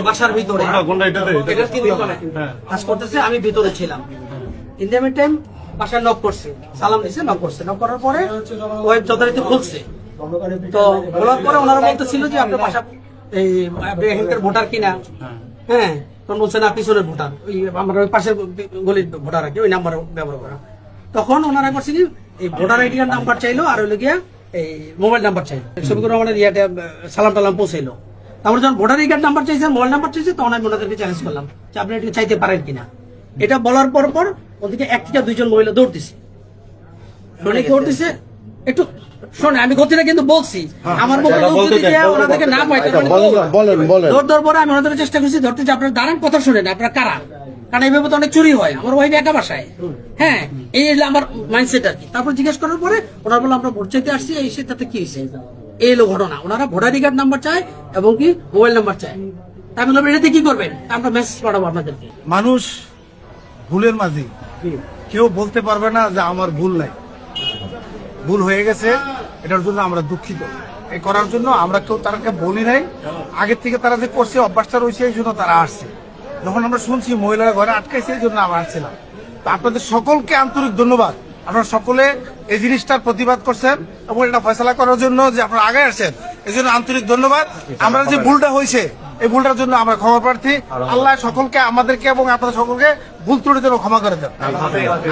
বাসার ভিতরে কাজ করতেছে, আমি ভিতরে ছিলাম। ইন দ্য মিন টাইম বাসায় নক করছে, সালাম দিছে, নক করছে। নক করার পরে ওই যথারীতি খুলছে। তো বলার পরে ওনারা বলতেছিল যে আপনার বাসা এই এখানকার ভোটার কিনা। হ্যাঁ, তখন বলছে না পিছনের ভোটার, ওই আমরা ওই পাশের গলির ভোটার আর কি, ওই নাম্বার ব্যবহার করা। তখন ওনারা করছে কি এই ভোটার আইডি কার্ড নাম্বার চাইলো, আর হইলো গিয়া এই মোবাইল নাম্বার চাইলো। শফিকুর রহমানের ইয়াতে সালাম টালাম পৌঁছাইলো। তারপরে যখন ভোটার আইডি কার্ড নাম্বার চাইছে, মোবাইল নাম্বার চাইছে, তখন আমি ওনাদেরকে চ্যালেঞ্জ করলাম যে আপনি এটা চাইতে পারেন কিনা। এটা বলার পর ওদিকে এক থেকে দুইজন মহিলা দৌড় দিছে। দৌড় দিছে একটু শোনে, আমি গতিটা কিন্তু বলছি আমার মুখে ওনাদেরকে না পাইতে দৌড় পরে আমি ওনাদের চেষ্টা করছি ধরতে যে আপনারা দাঁড়ান, কথা শুনেন, আপনারা কারা, কারণ এইভাবে তো অনেক চুরি হয়। আমার ওয়াইফ একা বাসায়। হ্যাঁ, এই আমার মাইন্ডসেট আর কি। তারপর জিজ্ঞেস করার পরে ওনারা বললো আমরা ভোট চাইতে আসছি, এই তাতে কি হয়েছে, এই হলো ঘটনা। ওনারা ভোটার আইডি কার্ড নাম্বার চায় এবং কি মোবাইল নাম্বার চায়। আমি বললাম এটাতে কি করবেন, আমরা মেসেজ পাঠাবো আপনাদেরকে। মানুষ ভুলের মাঝে কেউ বলতে পারবে না যে আমার ভুল নাই, ভুল হয়ে গেছে, এটার জন্য আমরা দুঃখিত। এই করার জন্য আমরা কেউ তাদেরকে বলি নাই। আগের থেকে তারা যে করছে অভ্যাসটা রয়েছে, এই জন্য তারা আসছে। যখন আমরা শুনছি মহিলারা ঘরে আটকাইছে, এই জন্য আমরা আসছিলাম। তো আপনাদের সকলকে আন্তরিক ধন্যবাদ। আপনারা সকলে এই জিনিসটার প্রতিবাদ করছেন এবং এটা ফয়সালা করার জন্য যে আপনারা আগে আসছেন, এই জন্য আন্তরিক ধন্যবাদ। আমরা যে ভুলটা হয়েছে, এই ভুলটার জন্য আমরা ক্ষমা প্রার্থী। আল্লাহ সকলকে, আমাদেরকে এবং আপনাদের সকলকে ভুল ত্রুটির জন্য ক্ষমা করে দেন।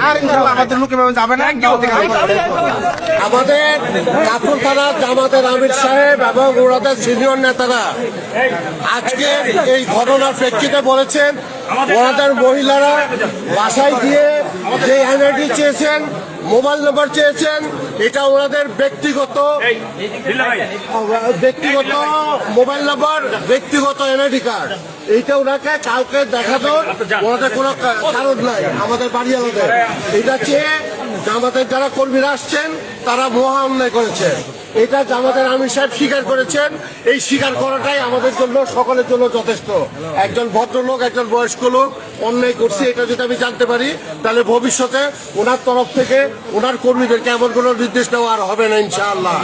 আর ইনশাআল্লাহ আমাদের লোক এভাবে যাবে না। আমাদের কাপুর থানার জামাতের আমির সাহেব এবং ওনাদের সিনিয়র নেতারা আজকে এই ঘটনার প্রেক্ষিতে বলেছেন ওনাদের মহিলারা বাসায় গিয়ে যে এনআইডি চেয়েছেন, মোবাইল নাম্বার চেয়েছেন, এটা ওনাদের ব্যক্তিগত মোবাইল নাম্বার, ব্যক্তিগত এনআইডি কার্ড। এইটা ওনাকে কাউকে দেখানোর ওনাদের কোনো কারণ নাই। আমাদের বাড়িওয়ালাদের এটা চেয়ে জামাতের যারা কর্মীরা আসছেন তারা মহা অন্যায় করেছেন। এটা জামাতের আমির সাহেব স্বীকার করেছেন। এই স্বীকার করাটাই আমাদের জন্য, সকলের জন্য যথেষ্ট। একজন ভদ্রলোক, একজন বয়স্ক লোক অন্যায় করছে, এটা যদি আমি জানতে পারি তাহলে ভবিষ্যতে ওনার তরফ থেকে ওনার কর্মীদেরকে এমন কোনো নির্দেশ দেওয়া আর হবে না ইনশাআল্লাহ।